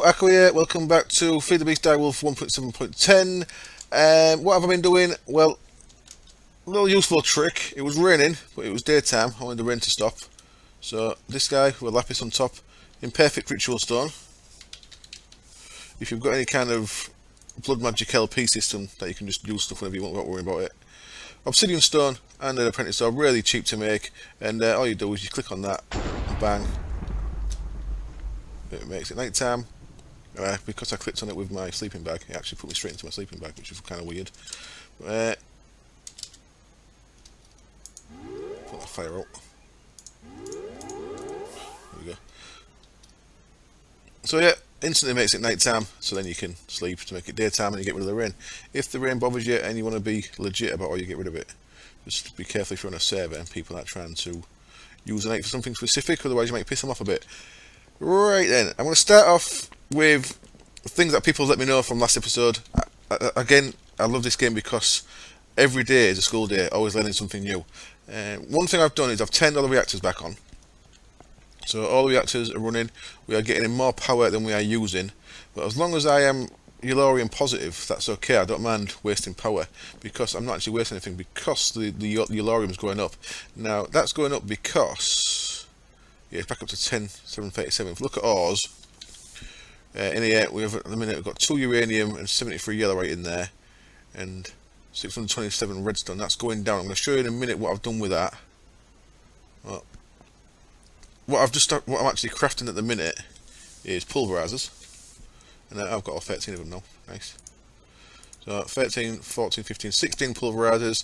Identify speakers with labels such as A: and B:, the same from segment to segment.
A: Akko here, welcome back to FTB DW20 1.7.10. What have I been doing? Well, a little useful trick. It was raining, but it was daytime. I wanted the rain to stop. So this guy with a lapis on top, in perfect ritual stone. If you've got any kind of blood magic LP system that you can just use stuff whenever you want, not worry about it. Obsidian stone and an apprentice sword, really cheap to make, and all you do is you click on that, and bang. It makes it night time. Because I clicked on it with my sleeping bag, it actually put me straight into my sleeping bag, which is kind of weird. Put that fire out. There we go. So yeah, instantly makes it night time, so then you can sleep to make it daytime and you get rid of the rain. If the rain bothers you and you want to be legit about how you get rid of it, just be careful if you're on a server and people are trying to use the night for something specific, otherwise you might piss them off a bit. Right then, I'm going to start off with things that people let me know from last episode. Again, I love this game because every day is a school day, always learning something new. One thing I've done is I've turned all the reactors back on. So all the reactors are running, we are getting more power than we are using. But as long as I am Yellorium positive, that's okay, I don't mind wasting power. Because I'm not actually wasting anything, because the Yellorium is going up. Now, that's going up because... yeah, it's back up to 10,737. If you look at ours, in here we have at the minute we've got 2 uranium and 73 yellorite in there, and 627 redstone. That's going down. I'm going to show you in a minute what I've done with that. Well, what I'm actually crafting at the minute is pulverizers, and I've got all 13 of them now. Nice. So 13, 14, 15, 16 pulverizers.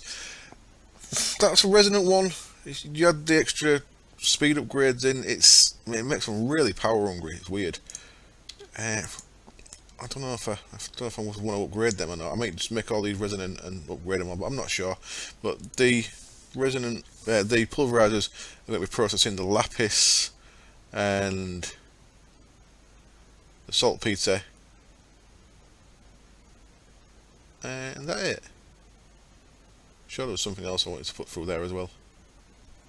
A: That's a resonant one. You had the extra speed upgrades in. It makes them really power hungry. It's weird. I don't know if I want to upgrade them or not. I might just make all these resonant and upgrade them all, but I'm not sure. But the resonant, the pulverizers are going to be processing the lapis and the saltpeter, and that's it. Sure, there was something else I wanted to put through there as well.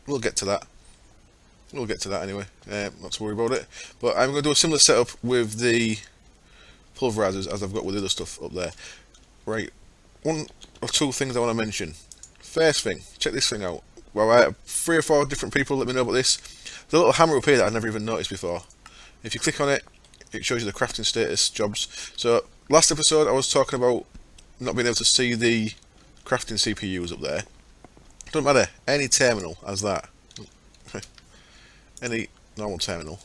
A: We'll get to that. We'll get to that anyway, not to worry about it. But I'm going to do a similar setup with the pulverizers as I've got with the other stuff up there. Right, one or two things I want to mention. First thing, check this thing out. Well, I have 3 or 4 different people let me know about this. There's a little hammer up here that I've never even noticed before. If you click on it, it shows you the crafting status jobs. So, last episode I was talking about not being able to see the crafting CPUs up there. Doesn't matter, any terminal has that. Any normal terminal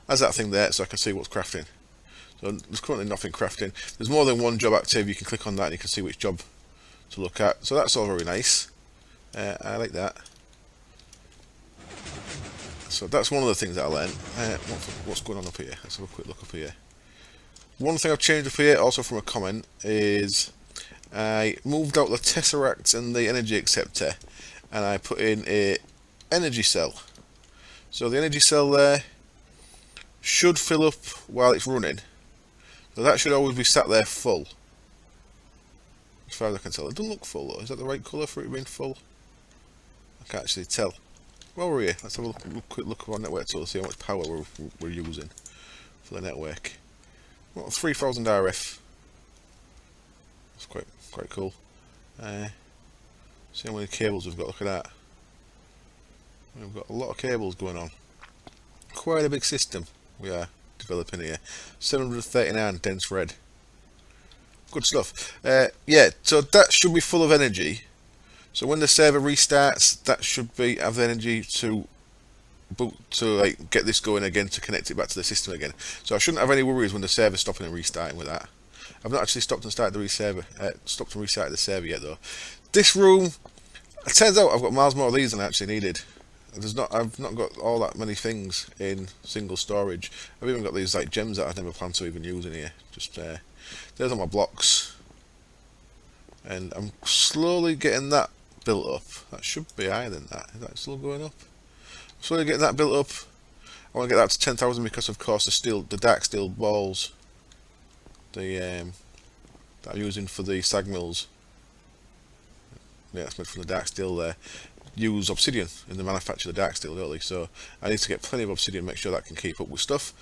A: has that thing there, so I can see what's crafting. So there's currently nothing crafting. There's more than one job active. You can click on that and you can see which job to look at. So that's all very nice. I like that. So that's one of the things that I learned. What's going on up here? Let's have a quick look up here. One thing I've changed up here, also from a comment, is I moved out the tesseract and the energy acceptor, and I put in a energy cell. So the energy cell there should fill up while it's running. So that should always be sat there full. As far as I can tell. It doesn't look full though. Is that the right colour for it being full? I can't actually tell. While we're here, let's have a quick look at our network tool to see how much power we're using for the network. Well, 3000 RF. That's quite cool. See how many cables we've got. Look at that. We've got a lot of cables going on. Quite a big system we are developing here. 739 dense red. Good stuff. Yeah, so that should be full of energy. So when the server restarts, that should have the energy to like get this going again, to connect it back to the system again. So I shouldn't have any worries when the server's stopping and restarting with that. I've not actually stopped and restarted the server yet though. This room, it turns out I've got miles more of these than I actually needed. I've not got all that many things in single storage. I've even got these like gems that I've never planned to even use in here. Just there's all my blocks, and I'm slowly getting that built up. That should be higher than that. Is that still going up? I'm slowly getting that built up. I want to get that to 10,000 because, of course, the dark steel balls, that I'm using for the sag mills. Yeah, it's made from the dark steel there. Use obsidian in the manufacture of the dark steel, don't they? So I need to get plenty of obsidian, make sure that can keep up with stuff.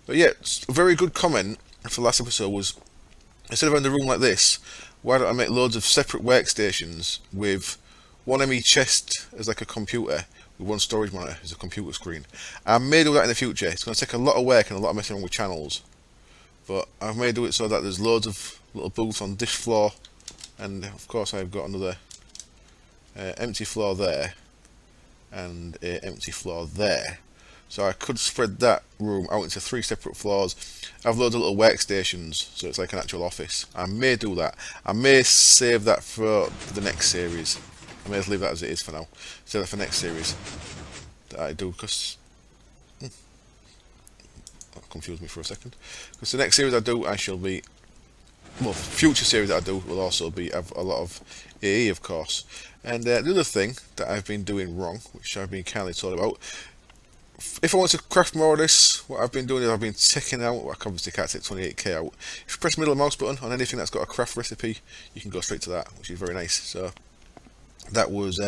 A: But yeah, a very good comment for the last episode was, instead of having the room like this, why don't I make loads of separate workstations with one ME chest as like a computer, with one storage monitor as a computer screen. I may do that in the future. It's going to take a lot of work and a lot of messing around with channels, but I may do it so that there's loads of little booths on this floor, and of course I've got another empty floor there and an empty floor there. So I could spread that room out into 3 separate floors. I have loads of little workstations, so it's like an actual office. I may do that. I may save that for the next series. I may just leave that as it is for now. Save that for next series that I do, because that confused me for a second. Because the next series I do, I shall be, well, future series that I do will also be have a lot of AE, of course. And the other thing that I've been doing wrong, which I've been kindly told about, if I want to craft more of this, what I've been doing is I've been taking out, well, I obviously can't take 28k out. If you press the middle mouse button on anything that's got a craft recipe, you can go straight to that, which is very nice. So that was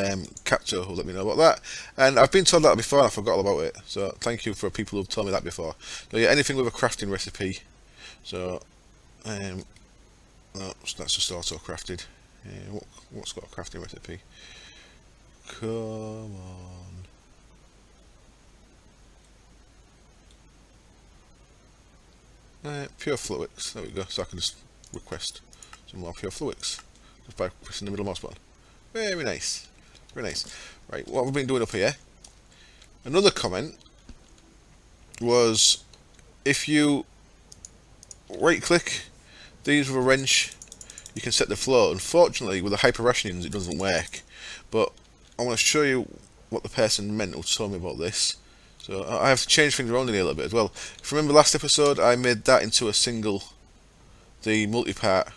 A: Capture who let me know about that, and I've been told that before and I forgot all about it, so thank you for people who've told me that before. So yeah, anything with a crafting recipe, so no, that's just auto crafted. What's got a crafting recipe? Come on. Pure Fluix, there we go, so I can just request some more Pure Fluix just by pressing the middle mouse button. Very nice, very nice. Right, what have we been doing up here? Another comment was, if you right click these with a wrench, you can set the flow. Unfortunately, with the hyper rationings, it doesn't work, but I want to show you what the person meant who told me about this. So I have to change things around in here a little bit as well. If you remember last episode, I made that into a single, the multi-part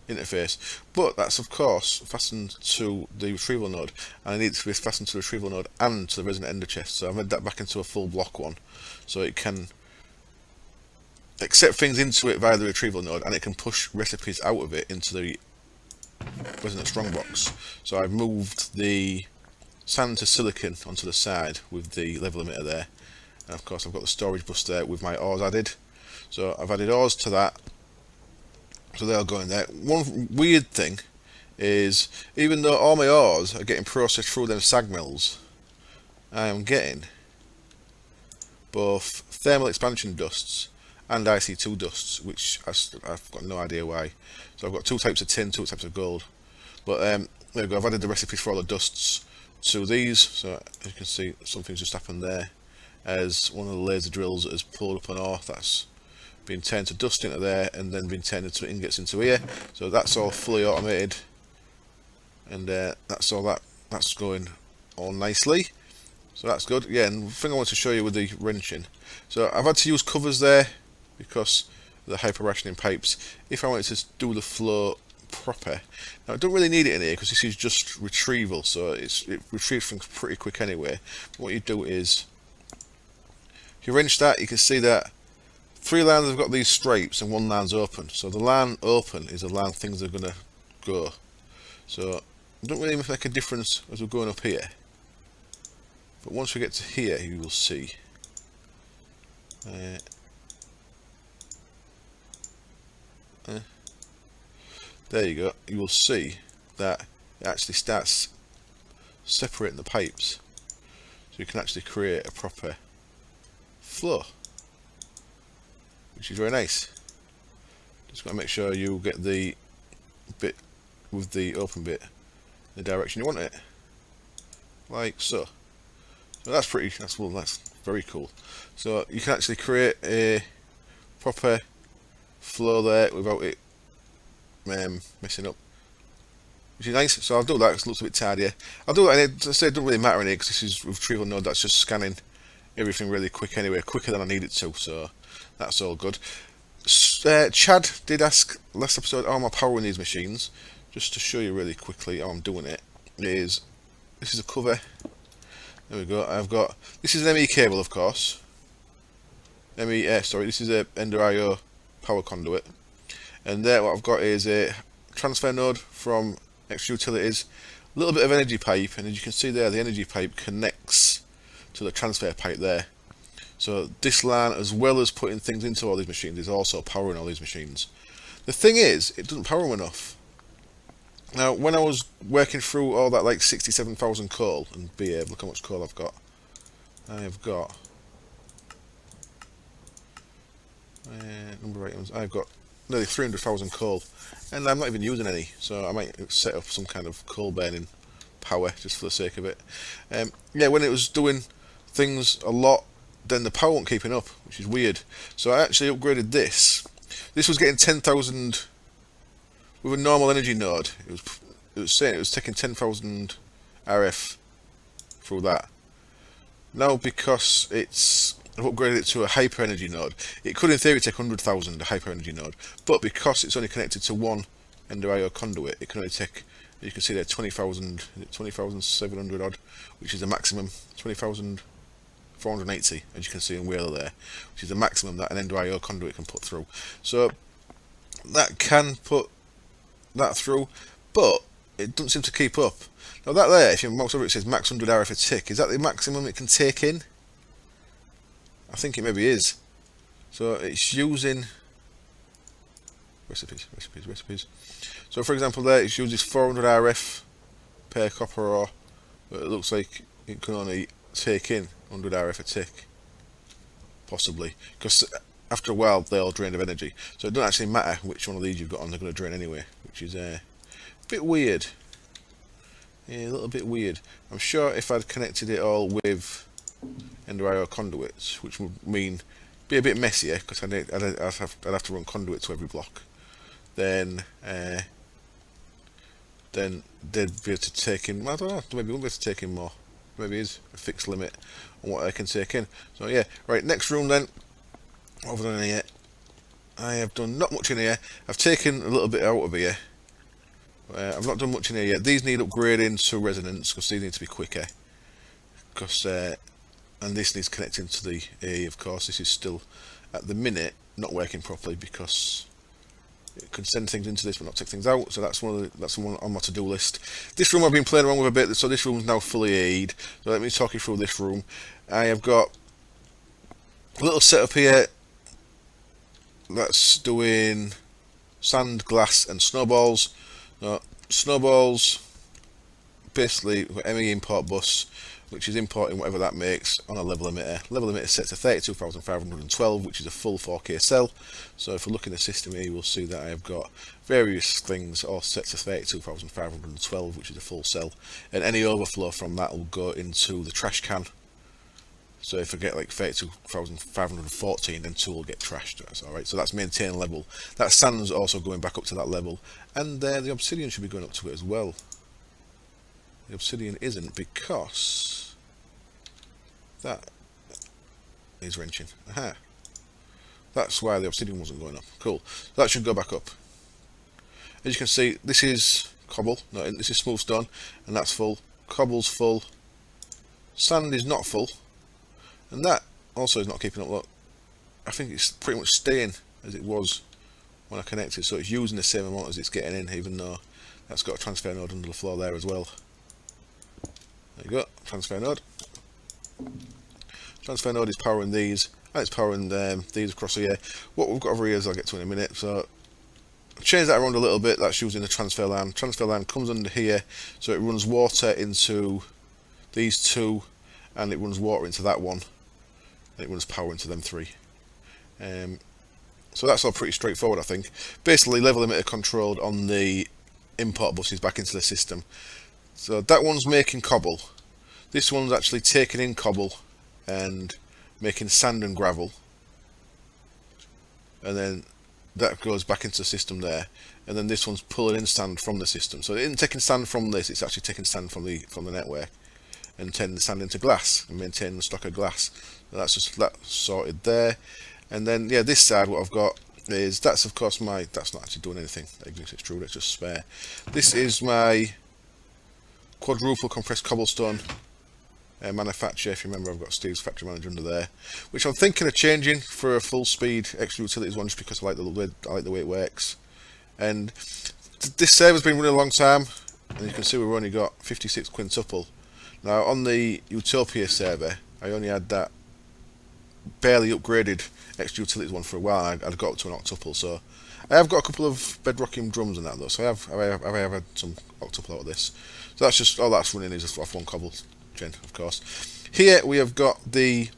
A: interface, but that's of course fastened to the retrieval node, and I need it to be fastened to the retrieval node and to the resident ender chest. So I made that back into a full block one, so it can accept things into it via the retrieval node, and it can push recipes out of it into the resident strongbox. So I've moved the sand to silicon onto the side with the level emitter there, and of course I've got the storage bus there with my ores added. So I've added ores to that, so they'll go in there. One weird thing is, even though all my ores are getting processed through them sag mills, I am getting both thermal expansion dusts and IC2 dusts, which I've got no idea why. So I've got 2 types of tin, 2 types of gold, but there we go. I've added the recipes for all the dusts to these, so as you can see, something's just happened there as one of the laser drills has pulled up an ore that's been turned to dust into there and then been turned into ingots into here. So that's all fully automated, and that's all that's going all nicely, so that's good. Yeah, and the thing I want to show you with the wrenching, so I've had to use covers there because of the hyper rationing pipes. If I wanted to do the flow proper, now I don't really need it in here because this is just retrieval, so it retrieves things pretty quick anyway. What you do is, if you wrench that, you can see that 3 lines have got these stripes and 1 line's open. So the line open is the line things are going to go. So it don't really make a difference as we're going up here, but once we get to here, you will see there you go, you will see that it actually starts separating the pipes, so you can actually create a proper flow, which is very nice. Just got to make sure you get the bit with the open bit in the direction you want it, like so. So that's that's very cool. So you can actually create a proper flow there without it messing up, which is nice. So I'll do that, it looks a bit tidier. I'll do that, and I say it doesn't really matter in here because this is retrieval node that's just scanning everything really quick anyway, quicker than I need it to, so that's all good. Chad did ask last episode how am I powering these machines. Just to show you really quickly how I'm doing it, is this is a cover. There we go. I've got, this is an ME cable, of course. This is a Ender IO power conduit, and there what I've got is a transfer node from extra utilities, a little bit of energy pipe, and as you can see there, the energy pipe connects to the transfer pipe there. So this LAN, as well as putting things into all these machines, is also powering all these machines. The thing is, it doesn't power them enough. Now, when I was working through all that, like 67,000 coal, and behave, look how much coal I've got. I have got number of items. I've got nearly 300,000 coal, and I'm not even using any. So I might set up some kind of coal burning power just for the sake of it. Yeah, when it was doing things a lot, then the power wasn't keeping up, which is weird. So I actually upgraded this. This was getting 10,000 with a normal energy node. It was saying it was taking 10,000 RF through that. Now, because I've upgraded it to a hyper energy node, it could in theory take 100,000, a hyper energy node, but because it's only connected to one Ender IO conduit, it can only take, you can see there, 20,700 odd, which is the maximum, 20,480, as you can see in Whaler there, which is the maximum that an Ender IO conduit can put through. So that can put that through, but it doesn't seem to keep up. Now that there, if you mouse over it, says max 100 RF a tick. Is that the maximum it can take in? I think it maybe is. So it's using recipes. So for example there, it uses 400 RF per copper ore, but it looks like it can only take in 100 RF a tick. Possibly. Because after a while they all drain of energy. So it doesn't actually matter which one of these you've got on, they're going to drain anyway, which is a bit weird. Yeah, a little bit weird. I'm sure if I'd connected it all with Ender IO conduits, which would mean be a bit messier because I'd have to run conduit to every block, then they'd be able to take in, I don't know, maybe we won't be able to take in more. Maybe it's a fixed limit on what I can take in. So yeah, right, next room then. What have I done in here? I have done not much in here. I've taken a little bit out of here. I've not done much in here yet. These need upgrading to resonance because these need to be quicker. Because and this needs connecting to the AE, of course. This is still at the minute not working properly because it can send things into this but not take things out. So that's the one on my to-do list. This room I've been playing around with a bit, so this room is now fully AE'd. So let me talk you through this room. I have got a little setup here that's doing sand, glass, and snowballs. Snowballs, basically ME import bus, which is importing whatever that makes on a level emitter. Level emitter set to 32,512, which is a full 4K cell. So if we look in the system here, we'll see that I have got various things all set to 32,512, which is a full cell, and any overflow from that will go into the trash can. So if I get like 32,514, then 2 will get trashed. That's alright. So that's maintain level. That sand's also going back up to that level. And the obsidian should be going up to it as well. The obsidian isn't because that is wrenching. Aha. That's why the obsidian wasn't going up. Cool. So that should go back up. As you can see, this is cobble. No, this is smooth stone, and that's full. Cobble's full. Sand is not full. And that also is not keeping up. Look, I think it's pretty much staying as it was when I connected, so it's using the same amount as it's getting in, even though that's got a transfer node under the floor there as well. There you go, transfer node. Transfer node is powering these, and it's powering these across here. What we've got over here is I'll get to in a minute. So I've changed that around a little bit. That's using the transfer line. Transfer line comes under here, so it runs water into these two, and it runs water into that one. It runs power into them 3. So that's all pretty straightforward, I think. Basically, level emitter controlled on the import buses back into the system. So that one's making cobble. This one's actually taking in cobble and making sand and gravel. And then that goes back into the system there. And then this one's pulling in sand from the system. So it isn't taking sand from this, it's actually taking sand from the network and turning the sand into glass and maintaining the stock of glass. So that's just that sorted there. And then yeah, this side what I've got is, that's of course my, that's not actually doing anything, Ignis extruder, it's just spare. This is my quadruple compressed cobblestone manufacturer. If you remember, I've got Steve's factory manager under there, which I'm thinking of changing for a full speed extra utilities one, just because I like the way it works. And this server's been running a long time, and you can see we've only got 56 quintuple. Now on the Utopia server, I only had that barely upgraded extra utilities one for a while. I'd got up to an octuple, so I have got a couple of bedrocking drums and that though. So I have had some octuple out of this. So that's just all that's running is off one cobble gen, of course. Here we have got the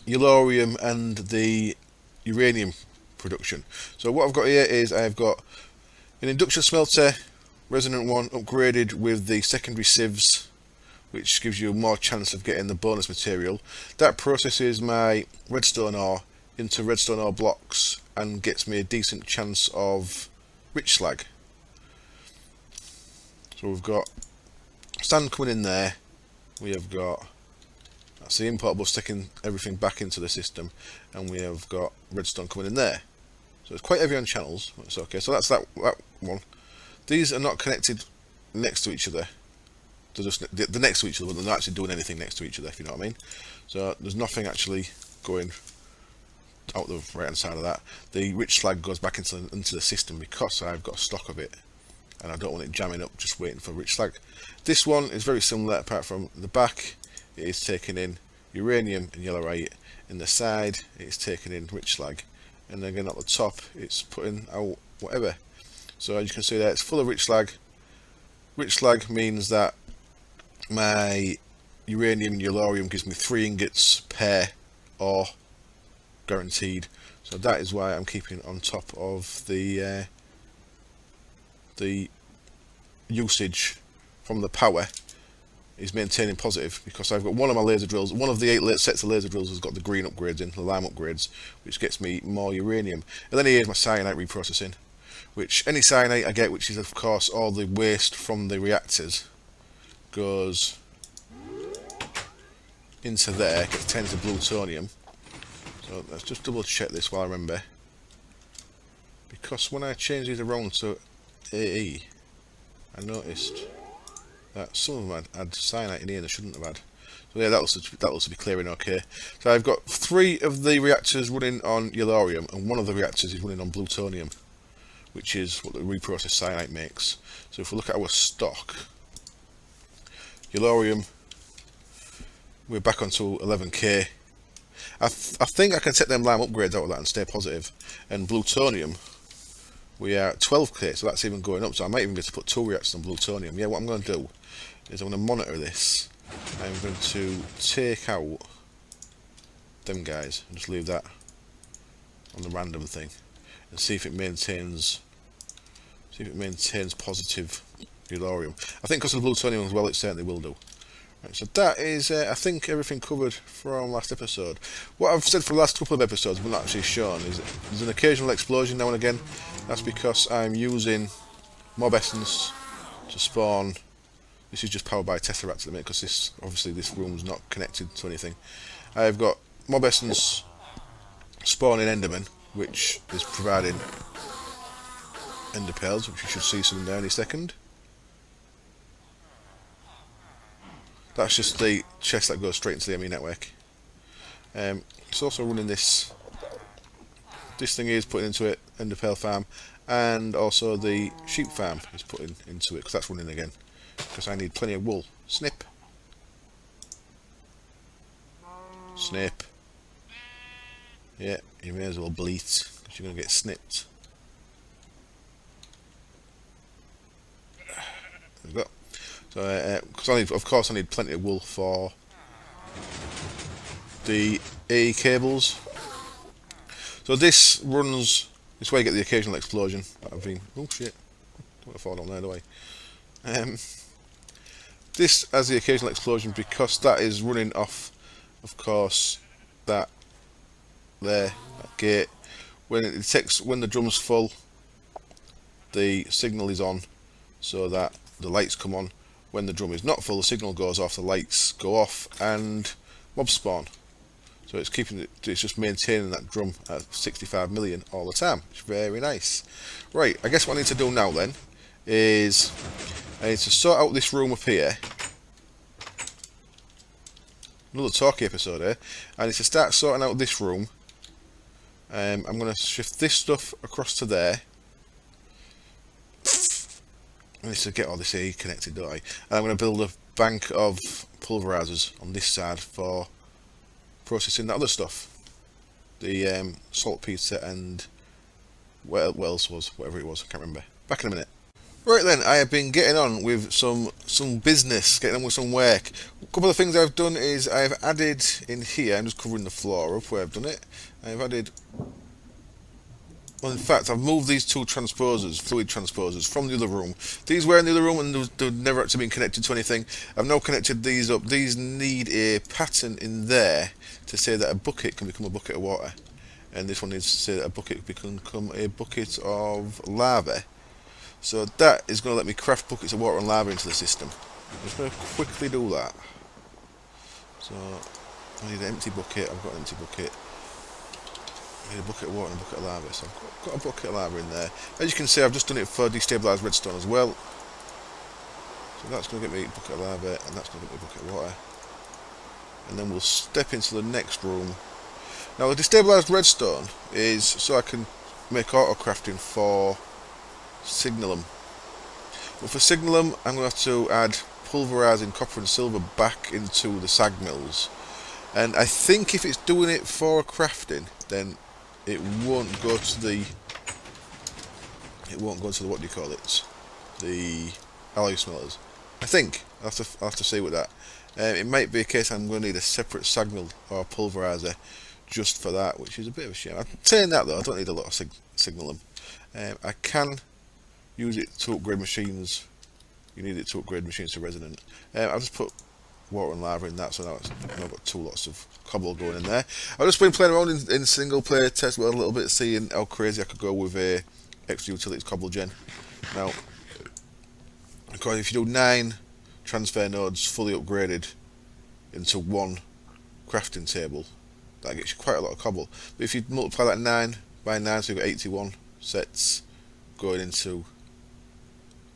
A: Yellorium and the uranium production. So what I've got here is I've got an induction smelter, resonant one, upgraded with the secondary sieves, which gives you more chance of getting the bonus material. That processes my redstone ore into redstone ore blocks and gets me a decent chance of rich slag. So we've got sand coming in there. We have got, that's the import bus taking everything back into the system, and we have got redstone coming in there. So it's quite heavy on channels, but it's okay. So that's that one. These are not connected next to each other. They're just they're next to each other, but they're not actually doing anything next to each other, if you know what I mean. So there's nothing actually going out the right hand side of that. The rich slag goes back into the system because I've got a stock of it, and I don't want it jamming up just waiting for rich slag. This one is very similar, apart from the back it is taking in uranium and yellorite, in the side it's taking in rich slag, and then again at the top it's putting out whatever. So as you can see there, it's full of rich slag. Rich slag means that my uranium and yellorium gives me 3 ingots per ore guaranteed. So that is why I'm keeping on top of the usage from the power is maintaining positive, because I've got one of my laser drills, one of the 8 sets of laser drills has got the green upgrades in, the lime upgrades, which gets me more uranium. And then here's my cyanite reprocessing, which any cyanite I get, which is of course all the waste from the reactors, goes into there, gets turned into plutonium. So let's just double check this while I remember, because when I changed these around to AE, I noticed that some of them had cyanite in here they shouldn't have had. So yeah, that looks to be clearing okay. So I've got 3 of the reactors running on yellorium, and 1 of the reactors is running on plutonium, which is what the reprocessed cyanite makes. So if we look at our stock, yellorium, we're back onto 11k. I think I can take them lime upgrades out of that and stay positive. And plutonium, we are at 12k, so that's even going up. So I might even get to put 2 reactors on plutonium. Yeah, what I'm going to do is I'm going to monitor this. I'm going to take out them guys and just leave that on the random thing and see if it maintains positive yellorium. I think because of the plutonium as well, it certainly will do. Right, so that is, I think, everything covered from last episode. What I've said for the last couple of episodes but not actually shown is that there's an occasional explosion now and again. That's because I'm using mob essence to spawn. This is just powered by a Tesseract at the minute, because obviously this room's not connected to anything. I've got mob essence spawning endermen, which is providing ender pearls, which you should see some there any second. That's just the chest that goes straight into the ME network. It's also running this thing is putting into it, ender pearl farm, and also the sheep farm is putting into it, because that's running again, because I need plenty of wool. Snip. Snip. Yeah, you may as well bleat, because you're going to get snipped. There we go. So, because of course I need plenty of wool for the AE cables. So this runs, this way you get the occasional explosion that I've been, oh shit, don't want to fall down there, do I? This has the occasional explosion because that is running off, of course, that gate. When the drum's full, the signal is on, so that the lights come on. When the drum is not full, the signal goes off, the lights go off, and mobs spawn. So it's just maintaining that drum at 65 million all the time. It's very nice. Right, I guess what I need to do now then is I need to sort out this room up here. Another talkie episode here. I need to start sorting out this room. I'm going to shift this stuff across to there. I need to get all this A connected, don't I? And I'm going to build a bank of pulverizers on this side for processing that other stuff. the saltpeter and what else was, whatever it was, I can't remember. Back in a minute. Right then, I have been getting on with some business, getting on with some work. A couple of things I've done is I've added in here, I'm just covering the floor up where I've done it. I've added, well, in fact, I've moved these two transposers, fluid transposers, from the other room. These were in the other room and they've never actually been connected to anything. I've now connected these up. These need a pattern in there to say that a bucket can become a bucket of water. And this one needs to say that a bucket can become a bucket of lava. So that is going to let me craft buckets of water and lava into the system. I'm just going to quickly do that. So I need an empty bucket. I've got an empty bucket. I need a bucket of water and a bucket of lava. So I've got a bucket of lava in there. As you can see, I've just done it for destabilised redstone as well. So that's going to get me a bucket of lava, and that's going to get me a bucket of water. And then we'll step into the next room. Now the destabilised redstone is so I can make auto crafting for signalum. But for signalum, I'm going to have to add pulverising copper and silver back into the sag mills. And I think if it's doing it for crafting, then it won't go to the what do you call it? The alloy smelters. I think I'll have to see with that. It might be a case I'm going to need a separate sag mill or pulverizer just for that, which is a bit of a shame. I'm saying that though, I don't need a lot of signalum. I can use it to upgrade machines. You need it to upgrade machines to resonant. I'll just put water and lava in that, so now I've got two lots of cobble going in there. I've just been playing around in single player test world a little bit, seeing how crazy I could go with a extra utilities cobble gen. Now, of course, if you do 9 transfer nodes fully upgraded into one crafting table, that gets you quite a lot of cobble. But if you multiply that 9 by 9, so you've got 81 sets going into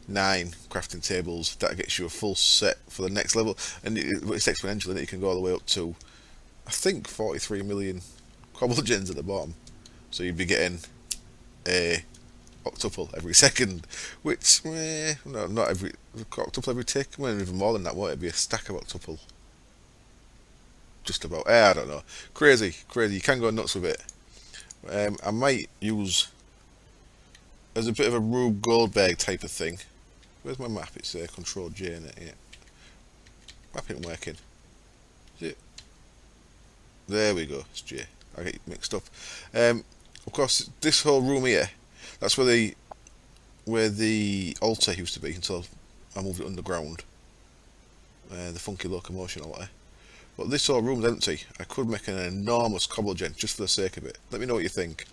A: 9 crafting tables, that gets you a full set for the next level, and it's exponential, and you can go all the way up to, I think, 43 million cobble gens at the bottom. So you'd be getting a octuple every second, which no, not every octuple every tick. Well, even more than that. What, it'd be a stack of octuple. Just about. I don't know. Crazy. You can go nuts with it. I might use as a bit of a Rube Goldberg type of thing. Where's my map? It's Control J in it. Yeah. Map isn't working. Is it? There we go. It's J. I get mixed up. Of course, this whole room here, that's where the altar used to be until I moved it underground. The funky locomotion altar. But this whole room's empty. I could make an enormous cobble gen just for the sake of it. Let me know what you think.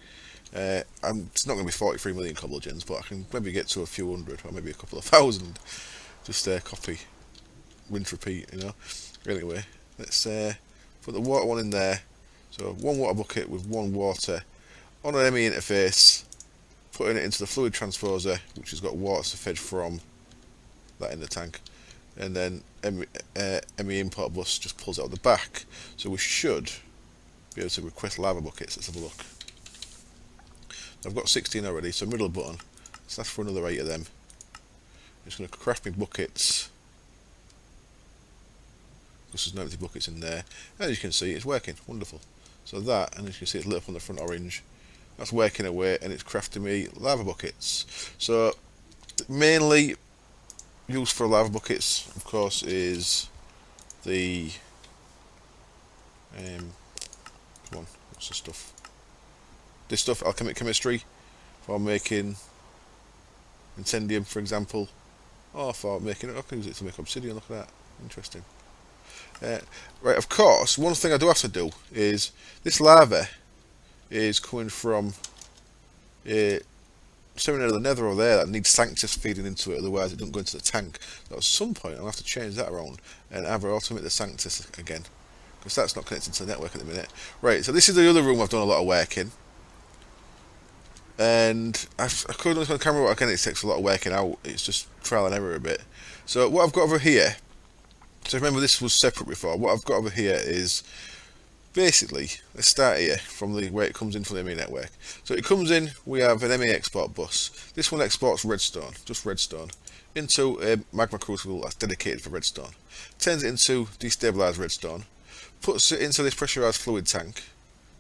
A: It's not going to be 43 million cobble gens, but I can maybe get to a few hundred, or maybe a couple of thousand. Just copy, rinse, repeat, you know. Anyway, let's put the water one in there. So 1 water bucket with 1 water on an ME interface, putting it into the fluid transposer, which has got water to fed from that in the tank, and then ME import bus just pulls it out the back. So we should be able to request lava buckets. Let's have a look. I've got 16 already, so middle button. Let's ask for another 8 of them. I'm just going to craft me buckets. Because there's no empty buckets in there. As you can see, it's working. Wonderful. So that, and as you can see, it's lit up on the front orange. That's working away, and it's crafting me lava buckets. So, mainly used for lava buckets, of course, is the come on, what's the stuff? This stuff, alchemic chemistry, for making incendium, for example, or for making it. I can use it to make obsidian. Look at that, interesting. Right, of course, one thing I do have to do is this lava is coming from a something out of the nether over there that needs sanctus feeding into it, otherwise it doesn't go into the tank. So at some point I'll have to change that around and either automate the sanctus again, because that's not connected to the network at the minute. Right, so this is the other room I've done a lot of work in, and I couldn't look on camera, but again it takes a lot of working out. It's just trial and error a bit. So what I've got over here, so remember this was separate before, what I've got over here is basically, let's start here from the way it comes in from the ME network. So it comes in, we have an ME export bus. This one exports redstone, just redstone, into a magma crucible that's dedicated for redstone. Turns it into destabilized redstone, puts it into this pressurized fluid tank.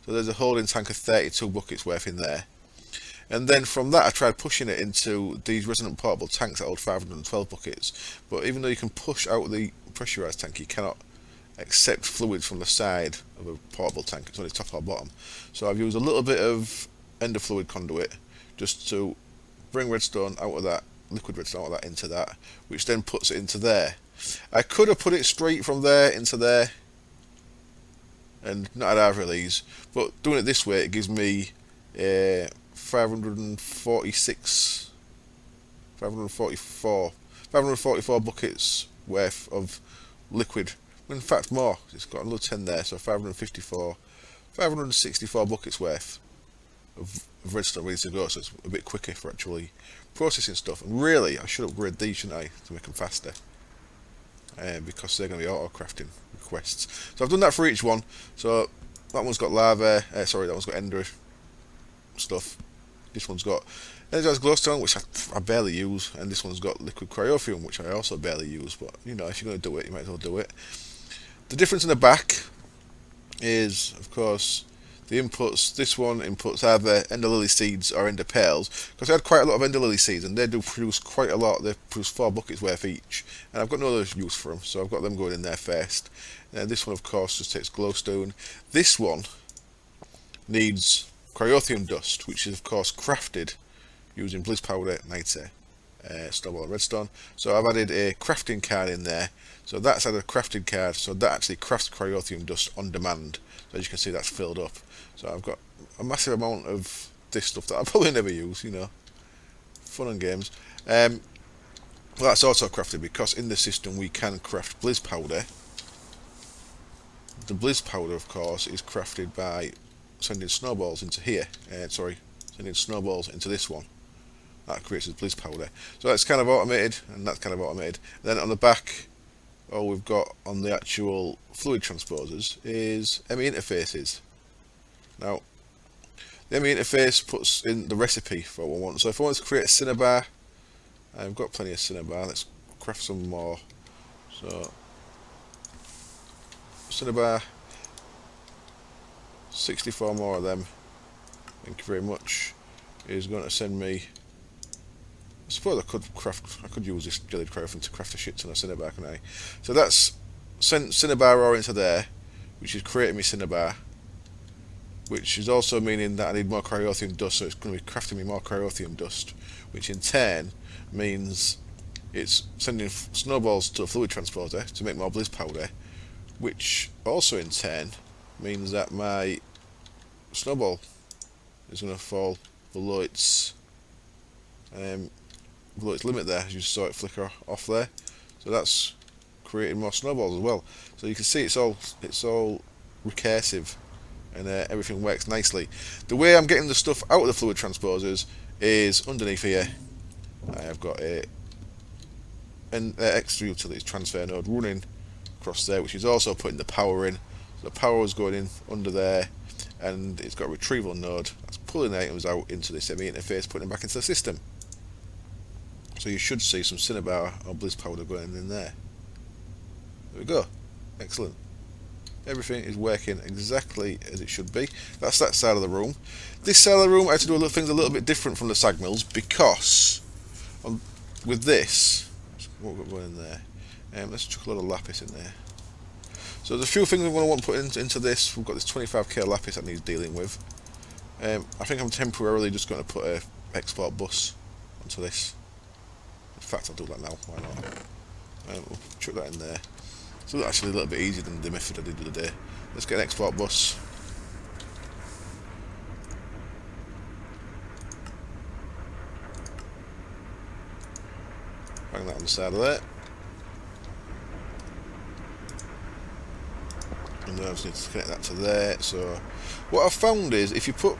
A: So there's a holding tank of 32 buckets worth in there. And then from that I tried pushing it into these resonant portable tanks that hold 512 buckets. But even though you can push out the pressurised tank, you cannot accept fluids from the side of a portable tank. It's only top or bottom. So I've used a little bit of ender fluid conduit just to bring redstone out of that, liquid redstone out of that into that, which then puts it into there. I could have put it straight from there into there and not had either of these, but doing it this way it gives me 544 buckets worth of liquid. In fact more, it's got another 10 there, so 564 buckets worth of redstone ready to go, so it's a bit quicker for actually processing stuff. And really I should upgrade these, shouldn't I, to make them faster, because they're going to be auto crafting requests. So I've done that for each one. So that one's got lava, that one's got ender stuff. This one's got energized glowstone, which I barely use, and this one's got liquid cryophium, which I also barely use. But you know, if you're going to do it, you might as well do it. The difference in the back is, of course, the inputs. This one inputs either ender lily seeds or ender pearls, because I had quite a lot of ender lily seeds, and they do produce quite a lot. They produce 4 buckets worth each, and I've got no other use for them, so I've got them going in there first. And this one, of course, just takes glowstone. This one needs cryothium dust, which is of course crafted using bliss powder, niter, snowball and redstone. So I've added a crafting card in there, so that's added a crafting card, so that actually crafts cryothium dust on demand. So as you can see, that's filled up. So I've got a massive amount of this stuff that I'll probably never use, you know, fun and games. Well, that's also crafted because in the system we can craft bliss powder. The bliss powder, of course, is crafted by sending snowballs into here. Sending snowballs into this one. That creates bliss powder. So that's kind of automated, and that's kind of automated. Then on the back, all we've got on the actual fluid transposers is ME interfaces. Now, the ME interface puts in the recipe for what I want. So if I want to create a cinnabar, I've got plenty of cinnabar. Let's craft some more. So, cinnabar, 64 more of them. Thank you very much. Is going to send me. I suppose I could use this jellied cryophium to craft a shit ton of cinnabar, can I? So that's sent cinnabar ore into there, which is creating me cinnabar, which is also meaning that I need more cryothium dust, so it's going to be crafting me more cryothium dust, which in turn means it's sending snowballs to a fluid transporter to make more bliss powder, which also in turn means that my snowball is going to fall below its limit there, as you saw it flicker off there. So that's creating more snowballs as well. So you can see it's all recursive, and everything works nicely. The way I'm getting the stuff out of the fluid transposers is underneath here. I have got an extra utilities transfer node running across there, which is also putting the power in. So the power is going in under there, and it's got a retrieval node that's pulling the items out into this ME interface, putting them back into the system. So you should see some cinnabar or bliss powder going in there. There we go. Excellent. Everything is working exactly as it should be. That's that side of the room. This side of the room I had to do things a little bit different from the sag mills, because with this, what we've got going in there, let's chuck a lot of lapis in there. So there's a few things I'm going to want to put into this. We've got this 25k lapis that needs dealing with. I think I'm temporarily just going to put a export bus onto this. In fact, I'll do that now. Why not? We'll chuck that in there. So that's actually a little bit easier than the method I did the other day. Let's get an export bus. Bang that on the side of there. And then I just need to connect that to there. So what I've found is if you put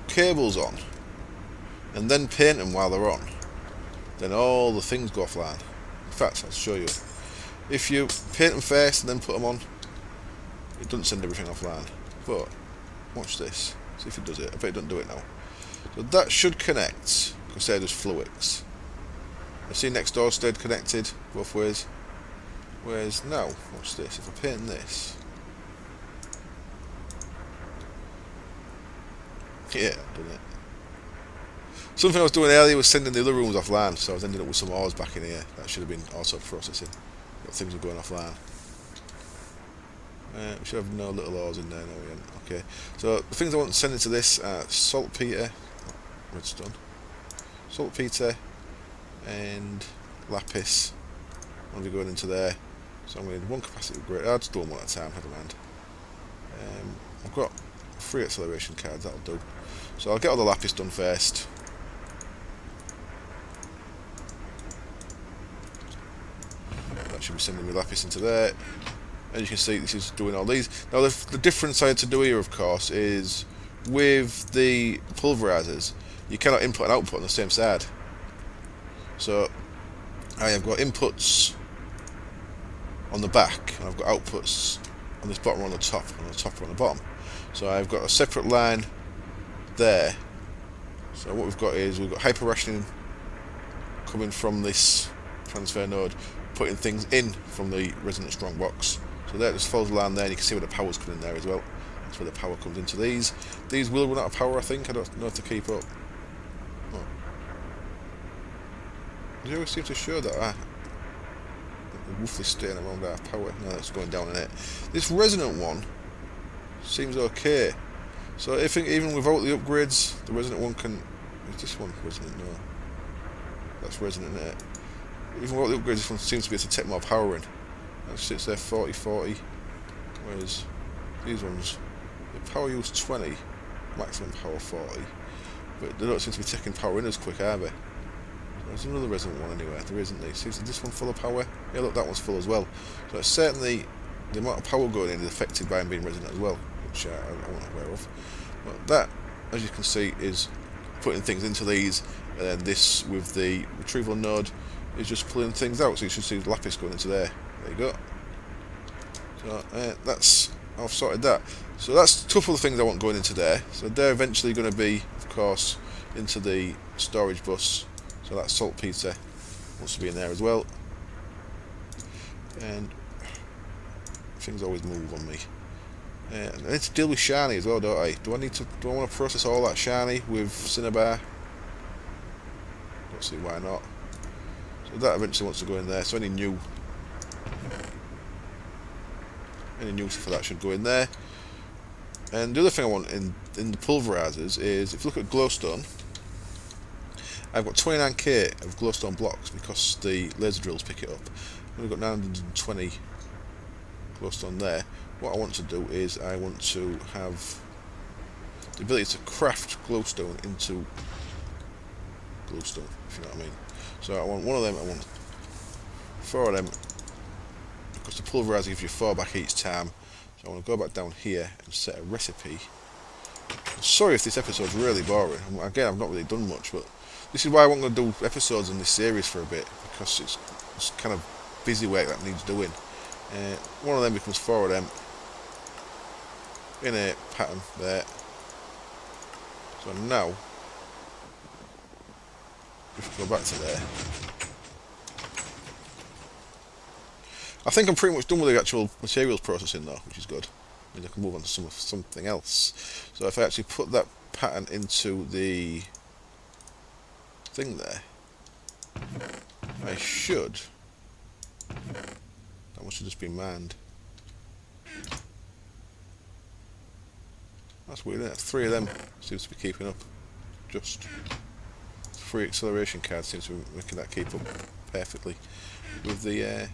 A: cables on and then paint them while they're on, then all the things go offline. In fact, I'll show you. If you paint them first and then put them on, it doesn't send everything offline. But watch this. See if it does it. I bet it doesn't do it now. So that should connect, because they're just fluics. I see next door stayed connected both ways. Whereas now, watch this. If I paint this, Yeah, I've done it. Something I was doing earlier was sending the other rooms offline, so I was ending up with some ores back in here. That should have been auto processing. But things were going offline. We should have no little ores in there now again. Okay, so the things I want to send into this are saltpeter, redstone, saltpeter, and lapis. I'm going to be going into there. So I'm going to need one capacity upgrade. I'll just do them one at a time, never mind. I've got 3 acceleration cards, that'll do. So I'll get all the lapis done first. That should be sending me lapis into there. As you can see, this is doing all these. Now the difference I had to do here, of course, is with the pulverizers, you cannot input and output on the same side. So I have got inputs on the back, and I've got outputs on this bottom or on the top, or on the bottom. So I've got a separate line there. So what we've got is we've got hyper rationing coming from this transfer node, putting things in from the resonant strong box. So that just follows the line there, and you can see where the power's coming in there as well. That's where the power comes into these. These will run out of power, I think. I don't know if to keep up. Oh. Does it always seem to show that? Roughly staying around our power. No, that's going down in it. This resonant one seems okay. So if even without the upgrades, the resonant one can. Is this one resonant? No, that's resonant in it. Even without the upgrades, this one seems to be able to take more power in. That sits there 40. Whereas these ones, the power use 20, maximum power 40, but they don't seem to be taking power in as quick, are they? There's another resonant one anywhere. There isn't. There. Is this one full of power? Yeah, look, that one's full as well. So it's certainly the amount of power going in is affected by them being resonant as well, which I wasn't aware of. But that, as you can see, is putting things into these, and then this with the retrieval node is just pulling things out. So you should see lapis going into there. There you go. So that's, I've sorted that. So that's a couple of things I want going into there. So they're eventually going to be, of course, into the storage bus. So that saltpeter wants to be in there as well. And things always move on me. I need to deal with shiny as well, don't I? Do I want to process all that shiny with cinnabar? Don't see why not. So that eventually wants to go in there. So any new for that should go in there. And the other thing I want in the pulverizers is, if you look at glowstone, I've got 29k of glowstone blocks because the laser drills pick it up. I've only got 920 glowstone there. What I want to do is I want to have the ability to craft glowstone into glowstone, if you know what I mean. So I want one of them, I want 4 of them, because the pulverizer gives you 4 back each time. So I want to go back down here and set a recipe. I'm sorry if this episode's really boring. Again, I've not really done much, but this is why I want to do episodes in this series for a bit, because it's kind of busy work that needs doing. One of them becomes 4 of them in a pattern there. So now, if we go back to there, I think I'm pretty much done with the actual materials processing though, which is good. I mean, I can move on to something else. So if I actually put that pattern into the thing there, I should. That one should just be manned. That's weird, isn't it? 3 of them seems to be keeping up. Just 3 acceleration cards seems to be making that keep up perfectly with the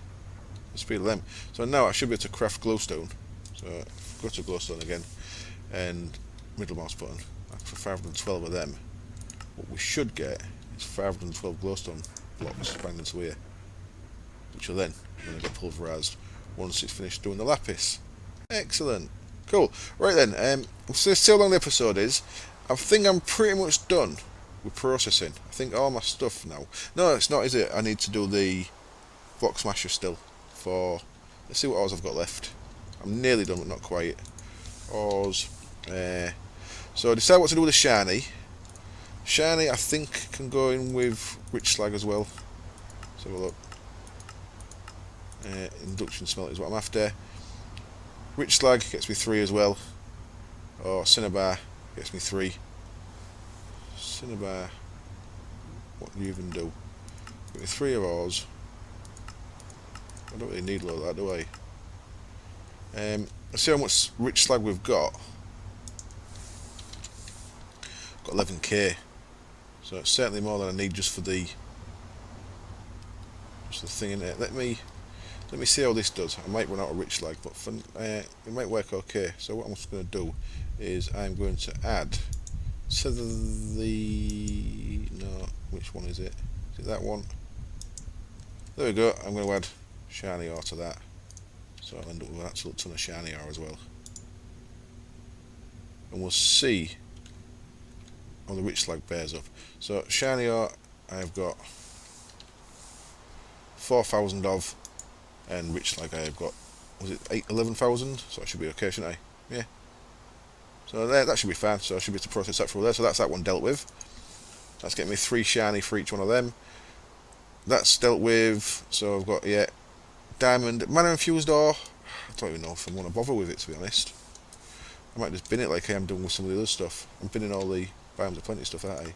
A: speed of them. So now I should be able to craft glowstone. So go to glowstone again, and middle mouse button. For 512 of them, what we should get is 512 glowstone blocks banged into here, which will then going to get pulverized once it's finished doing the lapis. Excellent. Cool. Right then, so see how long the episode is. I think I'm pretty much done with processing. I think all my stuff now. No, it's not, is it? I need to do the block smasher still. For, let's see what ores I've got left. I'm nearly done, but not quite. Ores. So I decide what to do with the shiny. Shiny, I think, can go in with rich slag as well. Let's have a look. Induction smelt is what I'm after. Rich slag gets me 3 as well. Or cinnabar gets me 3. Cinnabar. What do you even do? Give me 3 of ours. I don't really need a lot of that, do I? Let's see how much rich slag we've got. Got 11k. So it's certainly more than I need just for the thing in it. Let me see how this does. I might run out of rich slag, but it might work okay. So what I'm just going to do is I'm going to add to no, which one is it? Is it that one? There we go. I'm going to add shiny ore to that, so I'll end up with an absolute ton of shiny ore as well. And we'll see how the rich slag bears up. So shiny ore, I've got 4,000 of, and rich slag I've got, was it 11,000? So I should be okay, shouldn't I? Yeah. So there, that should be fine. So I should be able to process that through there. So that's that one dealt with. That's getting me 3 shiny for each one of them. That's dealt with. So I've got, yeah, diamond, mana infused ore. I don't even know if I want to bother with it, to be honest. I might just bin it like I am doing with some of the other stuff. I'm binning all the biomes of plenty stuff, aren't I?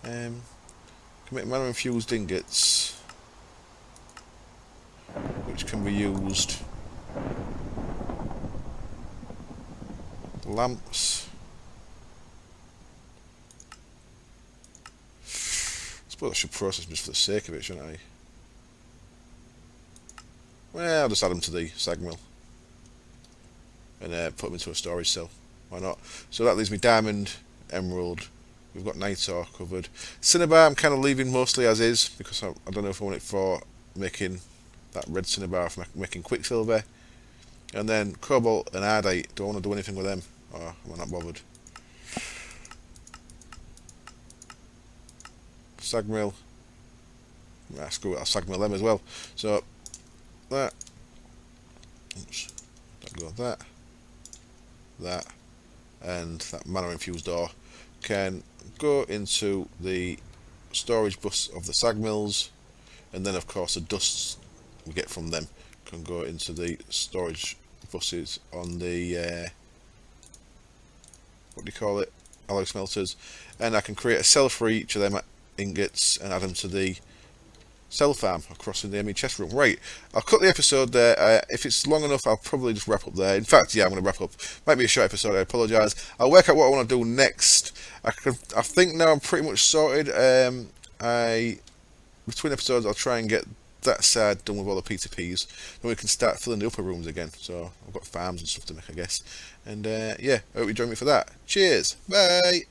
A: Can make mana infused ingots, which can be used. Lamps. I suppose I should process them just for the sake of it, shouldn't I? Well, I'll just add them to the sag mill and put them into a storage cell. Why not? So that leaves me diamond, emerald. We've got night ore covered. Cinnabar I'm kind of leaving mostly as is, because I don't know if I want it for making that red cinnabar for making quicksilver. And then cobalt and ardite, do I want to do anything with them? Or am I not bothered? Sag mill. Nah, screw it, I'll sag mill them as well. So that. Oops. That, and that mana infused ore can go into the storage bus of the sag mills, and then of course the dusts we get from them can go into the storage buses on the what do you call it, alloy smelters, and I can create a cell for each of them ingots and add them to the cell farm across in the ME chest room. Right, I'll cut the episode there. If it's long enough, I'll probably just wrap up there. In fact, yeah, I'm going to wrap up. Might be a short episode, I apologise. I'll work out what I want to do next. I think now I'm pretty much sorted. Between episodes, I'll try and get that side done with all the P2Ps. Then we can start filling the upper rooms again. So I've got farms and stuff to make, I guess. And yeah, I hope you join me for that. Cheers. Bye.